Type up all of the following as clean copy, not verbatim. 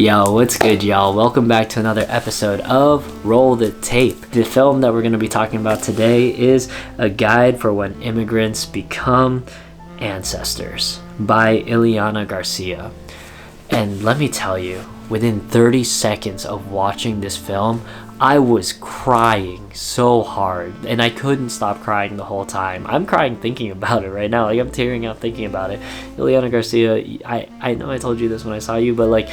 Yo, what's good, y'all? Welcome back to another episode of Roll the Tape. The film that we're going to be talking about today is A Guide for When Immigrants Become Ancestors by Iliana Garcia. And let me tell you, within 30 seconds of watching this film, I was crying so hard, and I couldn't stop crying the whole time. I'm crying thinking about it right now. Like, I'm tearing up thinking about it. Iliana Garcia, I know I told you this when I saw you, but like,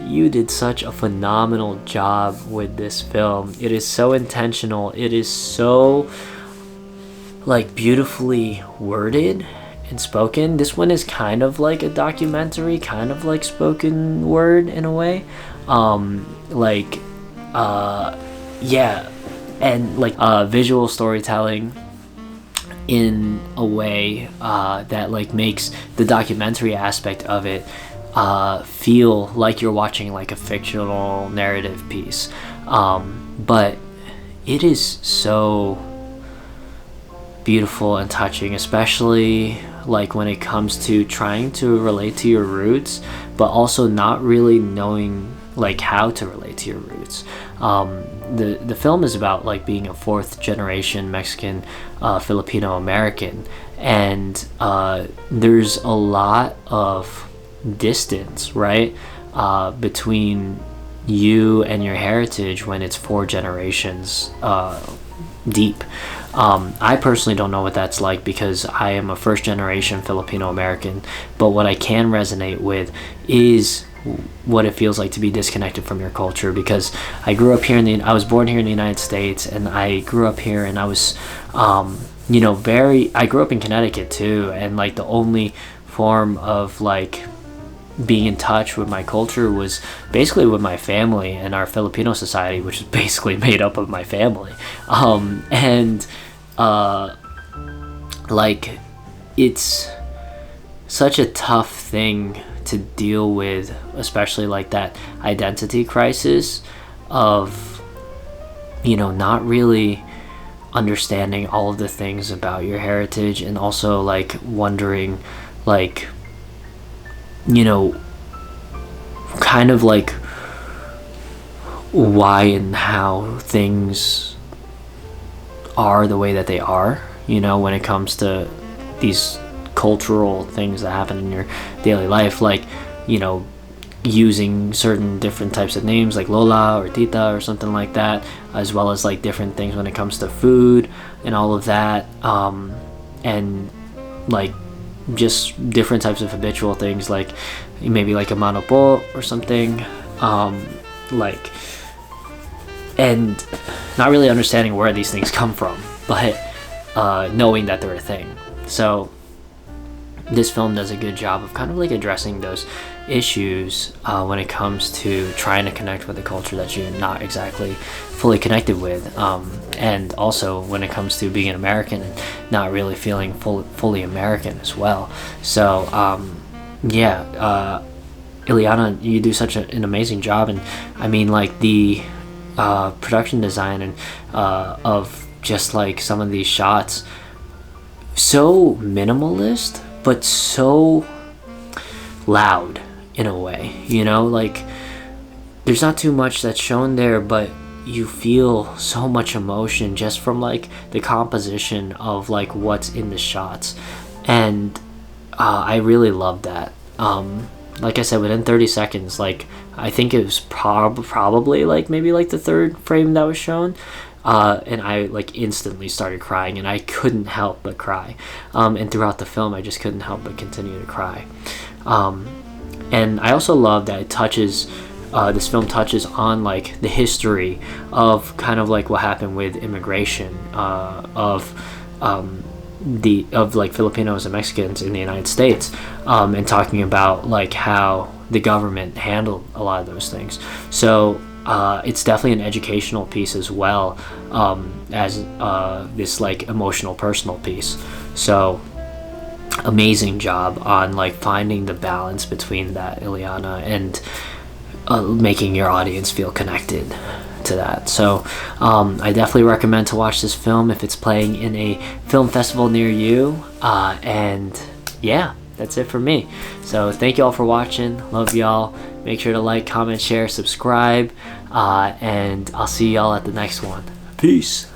you did such a phenomenal job with this film. It is so intentional. It is so like beautifully worded and spoken. This one is kind of like a documentary, kind of like spoken word in a way. Yeah, and like visual storytelling in a way that like makes the documentary aspect of it feel like you're watching like a fictional narrative piece, but it is so beautiful and touching, especially like when it comes to trying to relate to your roots but also not really knowing like how to relate to your roots. The film is about like being a fourth generation Mexican Filipino-American, and there's a lot of distance, right, between you and your heritage when it's 4 generations deep. I personally don't know what that's like because I am a first generation Filipino-American, but what I can resonate with is what it feels like to be disconnected from your culture, because I grew up here I was born here in the United States, and I grew up here, and I was I grew up in Connecticut too, and like the only form of like being in touch with my culture was basically with my family and our Filipino society, which is basically made up of my family. Like it's such a tough thing to deal with, especially like that identity crisis of not really understanding all of the things about your heritage, and also like wondering like kind of like why and how things are the way that they are, when it comes to these cultural things that happen in your daily life, like using certain different types of names like Lola or Tita or something like that, as well as like different things when it comes to food and all of that, and like just different types of habitual things, like maybe like a mano po or something, like, and not really understanding where these things come from, but knowing that they're a thing. So this film does a good job of kind of like addressing those issues when it comes to trying to connect with a culture that you're not exactly fully connected with, and also when it comes to being an American and not really feeling fully American as well. So Iliana, you do such an amazing job, and I mean like the production design and of just like some of these shots, so minimalist but so loud in a way, like there's not too much that's shown there, but you feel so much emotion just from like the composition of like what's in the shots, and I really love that. Like I said, within 30 seconds, like I think it was probably like maybe like the 3rd frame that was shown, and I like instantly started crying, and I couldn't help but cry, and throughout the film I just couldn't help but continue to cry. And I also love that this film touches on like the history of kind of like what happened with immigration of like Filipinos and Mexicans in the United States, and talking about like how the government handled a lot of those things. So it's definitely an educational piece as well, as this like emotional personal piece. So amazing job on like finding the balance between that, Iliana, and making your audience feel connected to that. So I definitely recommend to watch this film if it's playing in a film festival near you, and yeah, that's it for me. So thank you all for watching. Love y'all. Make sure to like, comment, share, subscribe, and I'll see y'all at the next one. Peace.